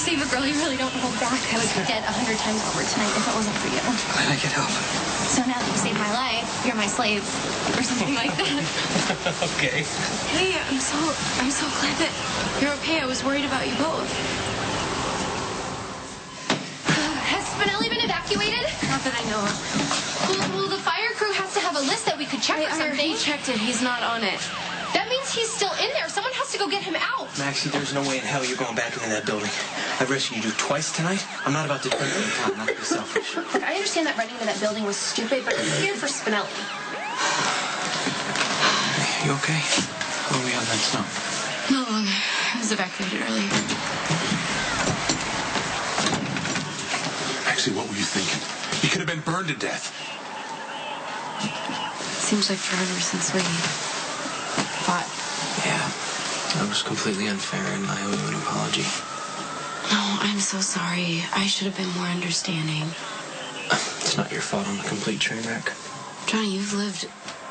save a girl, you really don't hold back. I would be dead 100 times over tonight if it wasn't for you. Glad I could help. So now that you saved my life, you're my slave, or something like that. Okay. Hey, I'm so glad that you're okay. I was worried about you both. Has Spinelli been evacuated? Not that I know of. Well, the fire crew has to have a list that we could check or something. He checked it. He's not on it. That means he's still in there. Someone has to go get him out. Maxie, there's no way in hell you're going back into that building. I've rescued you twice tonight. I'm not about to turn it down, not to be selfish. Look, I understand that running into that building was stupid, but I'm scared for Spinelli. You okay? How are we on that snow? Not long. I was evacuated earlier. Maxie, what were you thinking? You could have been burned to death. Seems like forever since we fought. Yeah, that was completely unfair, and I owe you an apology. No, I'm so sorry. I should have been more understanding. It's not your fault. I'm a complete train wreck. Johnny, you've lived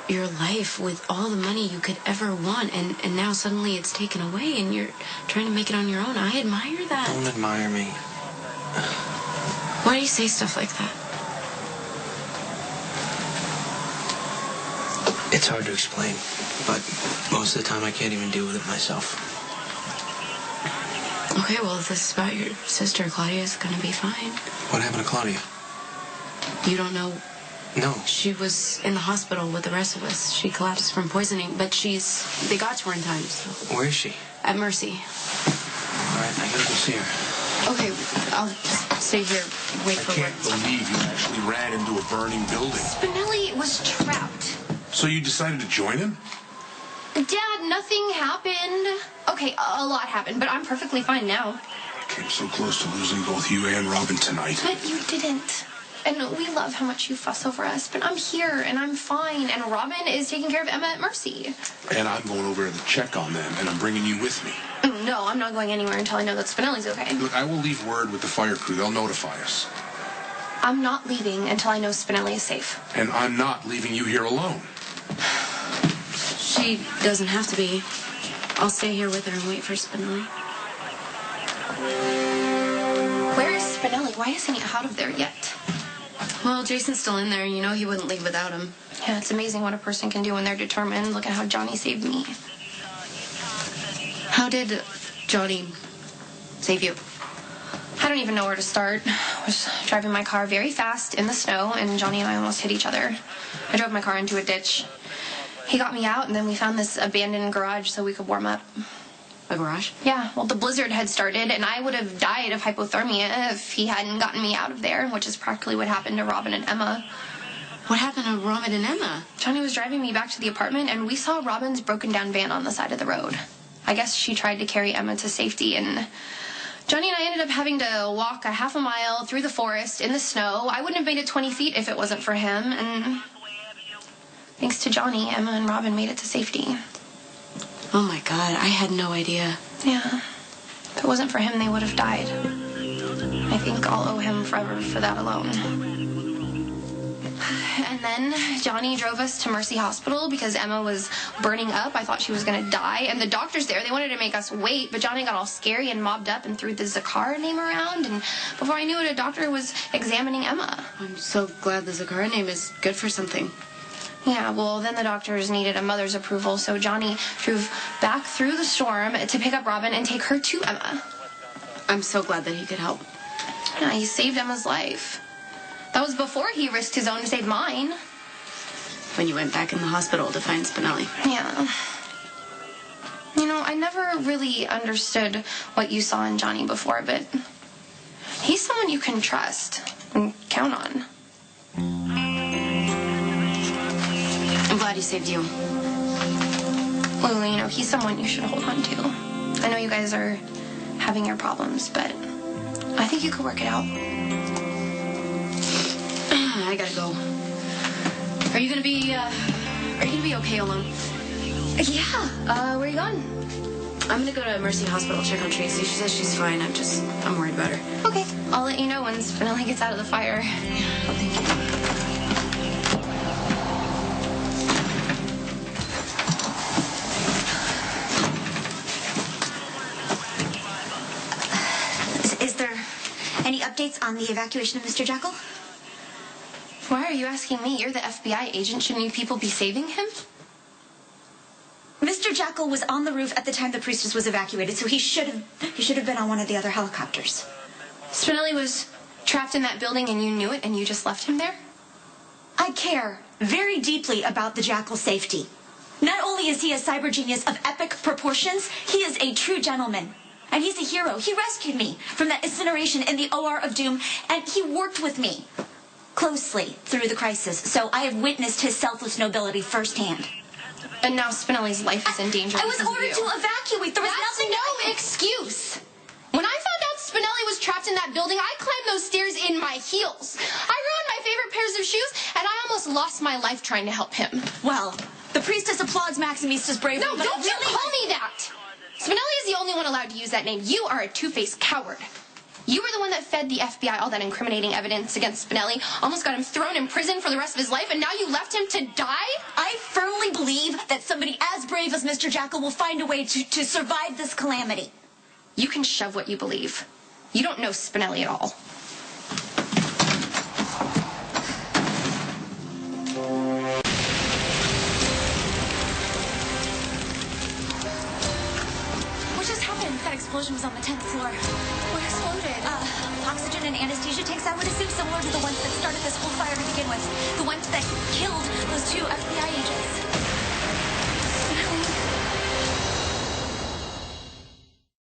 your life with all the money you could ever want, and now suddenly it's taken away, and you're trying to make it on your own. I admire that. Don't admire me. Why do you say stuff like that? It's hard to explain, but most of the time I can't even deal with it myself. Okay, well, if this is about your sister, Claudia's gonna be fine. What happened to Claudia? You don't know? No. She was in the hospital with the rest of us. She collapsed from poisoning, but they got to her in time, so. Where is she? At Mercy. All right, I gotta go see her. Okay, I'll just stay here, wait for I can't words. believe you actually ran into a burning building. Spinelli was trapped. So you decided to join him? Dad, nothing happened. Okay, a lot happened, but I'm perfectly fine now. I came so close to losing both you and Robin tonight. But you didn't. And we love how much you fuss over us, but I'm here, and I'm fine, and Robin is taking care of Emma at Mercy. And I'm going over to check on them, and I'm bringing you with me. No, I'm not going anywhere until I know that Spinelli's okay. Look, I will leave word with the fire crew. They'll notify us. I'm not leaving until I know Spinelli is safe. And I'm not leaving you here alone. She doesn't have to be. I'll stay here with her and wait for Spinelli. Where is Spinelli? Why isn't he out of there yet? Well, Jason's still in there. You know he wouldn't leave without him. Yeah, it's amazing what a person can do when they're determined. Look at how Johnny saved me. How did Johnny save you? I don't even know where to start. I was driving my car very fast in the snow, and Johnny and I almost hit each other. I drove my car into a ditch. He got me out, and then we found this abandoned garage so we could warm up. A garage? Yeah, well, the blizzard had started, and I would have died of hypothermia if he hadn't gotten me out of there, which is practically what happened to Robin and Emma. What happened to Robin and Emma? Johnny was driving me back to the apartment, and we saw Robin's broken-down van on the side of the road. I guess she tried to carry Emma to safety, and Johnny and I ended up having to walk a half a mile through the forest in the snow. I wouldn't have made it 20 feet if it wasn't for him, and thanks to Johnny, Emma and Robin made it to safety. Oh, my God. I had no idea. Yeah. If it wasn't for him, they would have died. I think I'll owe him forever for that alone. And then Johnny drove us to Mercy Hospital because Emma was burning up. I thought she was going to die. And the doctors there, they wanted to make us wait, but Johnny got all scary and mobbed up and threw the Zacchara name around. And before I knew it, a doctor was examining Emma. I'm so glad the Zacchara name is good for something. Yeah, well, then the doctors needed a mother's approval, so Johnny drove back through the storm to pick up Robin and take her to Emma. I'm so glad that he could help. Yeah, he saved Emma's life. That was before he risked his own to save mine. When you went back in the hospital to find Spinelli. Yeah. You know, I never really understood what you saw in Johnny before, but he's someone you can trust and count on. I'm glad he saved you. Lulu, you know, he's someone you should hold on to. I know you guys are having your problems, but I think you could work it out. I gotta go. Are you gonna be okay alone? Yeah. Where are you going? I'm gonna go to Mercy Hospital, check on Tracy. She says she's fine. I'm worried about her. Okay. I'll let you know when Spinelli gets out of the fire. Oh, thank you. Is updates on the evacuation of Mr. Jekyll? Why are you asking me? You're the FBI agent. Shouldn't you people be saving him? Mr. Jekyll was on the roof at the time the priestess was evacuated, so he should have been on one of the other helicopters. Spinelli was trapped in that building and you knew it and you just left him there? I care very deeply about the Jackal's safety. Not only is he a cyber genius of epic proportions, he is a true gentleman. And he's a hero. He rescued me from that incineration in the OR of Doom, and he worked with me closely through the crisis, so I have witnessed his selfless nobility firsthand. And now Spinelli's life is in danger. I was ordered to evacuate. There was That's nothing. no excuse. When I found out Spinelli was trapped in that building, I climbed those stairs in my heels. I ruined my favorite pairs of shoes, and I almost lost my life trying to help him. Well, the priestess applauds Maximista's bravery. No, but don't you really... call me that! Spinelli is the only one allowed to use that name. You are a two-faced coward. You were the one that fed the FBI all that incriminating evidence against Spinelli, almost got him thrown in prison for the rest of his life, and now you left him to die? I firmly believe that somebody as brave as Mr. Jekyll will find a way to survive this calamity. You can shove what you believe. You don't know Spinelli at all. What just happened? That explosion was on the 10th floor. What exploded? Oxygen and anesthesia tanks, I would assume similar to the ones that started this whole fire to begin with. The ones that killed those two FBI agents.